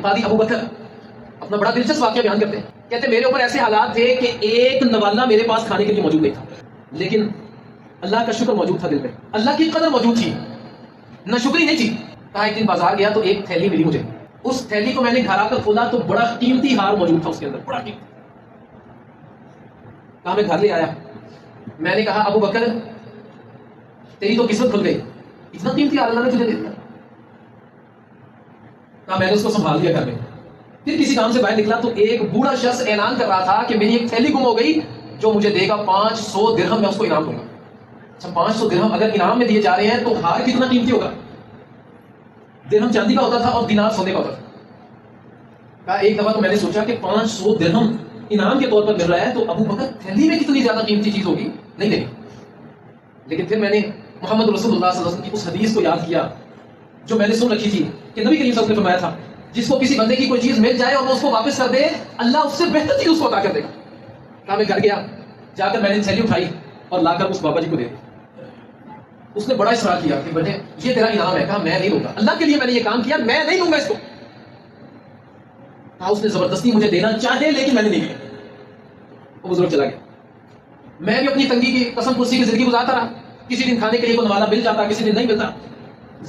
قاضی ابو بکر اپنا بڑا دلچسپ واقعہ بیان کرتے ہیں، کہتے میرے اوپر ایسے حالات تھے کہ ایک نوالا میرے پاس کھانے کے لیے موجود نہیں تھا، لیکن اللہ کا شکر موجود تھا دل میں، اللہ کی قدر موجود تھی، نہ شکری نہیں تھی۔ کہا ایک دن بازار گیا تو ایک تھیلی ملی مجھے، اس تھیلی کو میں نے گھر آ کر کھولا تو بڑا قیمتی ہار موجود تھا اس کے اندر، بڑا قیمتی۔ کہا میں گھر لے آیا، میں نے کہا ابو بکر تیری تو قسمت کھل گئی، اتنا قیمتی ہار اللہ نے تجھے دے دیا۔ کہا میں نے اس کو سنبھال لیا گھر میں۔ پھر کسی کام سے باہر نکلا تو ایک بوڑھا شخص اعلان کر رہا تھا کہ میری ایک تھیلی گم ہو گئی، جو مجھے دے گا 500 درہم، میں اس کو انعام دوں گا۔ اچھا 500 درہم اگر انعام میں دیے جا رہے ہیں تو ہار کتنا قیمتی ہوگا؟ درہم چاندی کا ہوتا تھا اور دینار سونے کا ہوتا تھا۔ کہا ایک دفعہ تو میں نے سوچا کہ 500 درہم انعام کے طور پر مل رہا ہے تو ابو بکر تھیلی میں کتنی زیادہ قیمتی چیز ہوگی، نہیں دیکھی۔ لیکن پھر میں نے محمد رسول اللہ صلی اللہ علیہ وسلم کی اس حدیث کو یاد کیا جو میں نے سن رکھی تھی کہ نبی کریم صلی اللہ علیہ وسلم نے فرمایا تھا جس کو کسی بندے کی کوئی چیز مل جائے اور وہ اس کو واپس کر دے، اللہ اس سے بہتر چیز اس کو عطا کر دے گا۔ کہا میں گھر گیا، جا کر میں نے تھیلی اٹھائی اور لا کر اس بابا جی کو دے دی۔ اس نے بڑا اصرار کیا کہ بیٹے یہ تیرا انعام ہے۔ کہا میں نہیں لوں گا، اللہ کے لیے میں نے یہ کام کیا، میں نہیں لوں گا اس کو۔ کہا اس نے زبردستی مجھے دینا چاہے لیکن میں نے نہیں لیا۔ وہ بزرگ چلا گیا۔ میں بھی اپنی تنگی کی قسم پرسی کی زندگی گزارتا رہا، کسی دن کھانے کے لیے کوئی نوالا مل جاتا، کسی دن نہیں ملتا،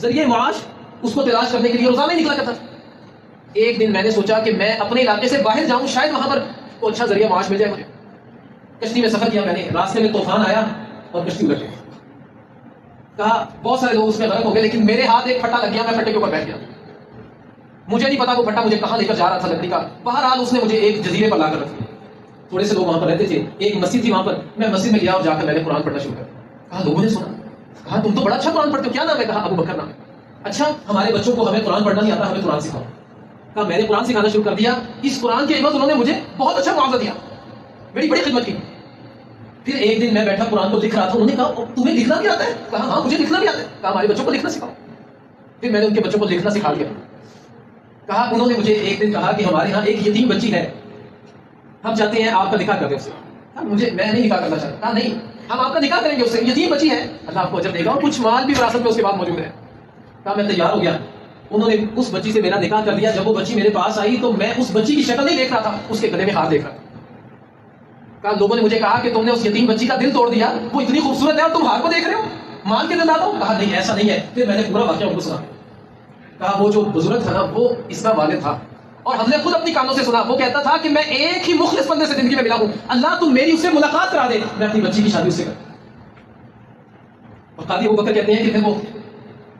ذریعہ معاش اس کو تلاش کرنے کے لیے روزانہ ہی نکلا کرتا تھا۔ ایک دن میں نے سوچا کہ میں اپنے علاقے سے باہر جاؤں، شاید وہاں پر کوئی اچھا ذریعہ معاش مل جائے مجھے۔ کشتی میں سفر کیا میں نے، راستے میں طوفان آیا اور کشتی الٹ گئی۔ کہا بہت سارے لوگ اس میں غرق ہو گئے لیکن میرے ہاتھ ایک پھٹا لگ گیا، میں پھٹے کے اوپر بیٹھ گیا۔ مجھے نہیں پتا وہ پھٹا مجھے کہاں لے کر جا رہا تھا لکڑی کا، بہرحال اس نے مجھے ایک جزیرے پر لا کر رکھ دیا۔ تھوڑے سے لوگ وہاں پر رہتے تھے، ایک مسجد تھی وہاں پر، میں مسجد میں گیا اور جا کر میں نے قرآن پڑھنا شروع کر دیا۔ کہا لوگوں نے سنا، کہا تم تو بڑا اچھا قرآن پڑھتے ہو، کیا نام ہے؟ کہا ابو بکر نام ہے۔ اچھا ہمارے بچوں کو ہمیں قرآن پڑھنا نہیں آتا، ہمیں قرآن سکھاؤ۔ کہا میں نے قرآن سکھانا شروع کر دیا۔ اس قرآن کے عوض انہوں نے مجھے بہت اچھا معاوضہ دیا، میری بڑی خدمت کی۔ پھر ایک دن میں بیٹھا قرآن کو لکھ رہا تھا، انہوں نے کہا تمہیں لکھنا بھی آتا ہے؟ کہا ہاں مجھے لکھنا بھی آتا ہے۔ کہا ہمارے بچوں کو لکھنا سکھاؤ۔ پھر میں نے ان کے بچوں کو لکھنا سکھا دیا۔ کہا انہوں نے مجھے ایک دن کہا کہ ہمارے یہاں ایک یتیم بچی ہے، ہم چاہتے ہیں آپ کا نکاح کر دیں اس سے۔ میں نہیں نکاح کرنا چاہتا۔ کہا نہیں ہم آپ کا نکاح کریں گے اس سے، یتیم بچی ہے، اللہ آپ کو اجر دے گا اور کچھ مال بھی وراثت میں اس کے بعد موجود ہے۔ کہا میں تیار ہو گیا۔ انہوں نے اس بچی سے میرا نکاح کر دیا۔ جب وہ بچی میرے پاس آئی تو میں اس بچی کی شکل نہیں دیکھ رہا تھا، اس کے گلے میں ہاتھ دیکھ رہا تھا۔ کہا لوگوں نے مجھے کہا کہ تم نے اس یتیم بچی کا دل توڑ دیا، وہ اتنی خوبصورت ہے اور تم ہاتھ کو دیکھ رہے ہو، مان کے دل لاتا ہوں۔ کہا نہیں ایسا نہیں ہے۔ پھر میں نے پورا واقعہ ان کو سنا۔ کہا وہ جو بزرگ تھا نا وہ اس کا والد تھا، اور ہم نے خود اپنی کانوں سے سنا، وہ کہتا تھا کہ میں ایک ہی مخلص بندے سے زندگی میں ملا ہوں، اللہ تم میری اس سے ملاقات کرا دے، میں اپنی بچی کی شادی اس سے کر۔ اور قاضی ابو بکر کہتے ہیں کہ پھر وہ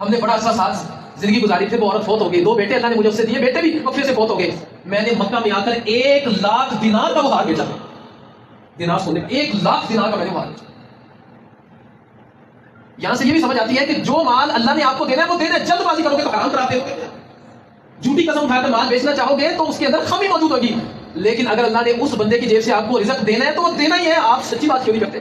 ہم نے بڑا عرصہ ساتھ زندگی گزاری، پھر وہ عورت فوت ہو گئی، 2 بیٹے اللہ نے مجھے اس سے دیے، بیٹے بھی وقفے سے فوت ہو گئے۔ میں نے مکہ میں آ کر 1 لاکھ دینار کا وہ ہار بیچا، دینار سونے کا 1 لاکھ دینار کا میں نے ہار بیچا۔ یہاں سے یہ بھی سمجھ آتی ہے کہ جو مال اللہ نے آپ کو دینا ہے وہ دینا ہے، جلد بازی کرو گے تو حرام کراتے ہو گے، جھوٹی قسم اٹھا کر مال بیچنا چاہو گے تو اس کے اندر خامی موجود ہوگی۔ لیکن اگر اللہ نے اس بندے کی جیب سے آپ کو رزق دینا ہے تو وہ دینا ہی ہے، آپ سچی بات کیوں نہیں کرتے؟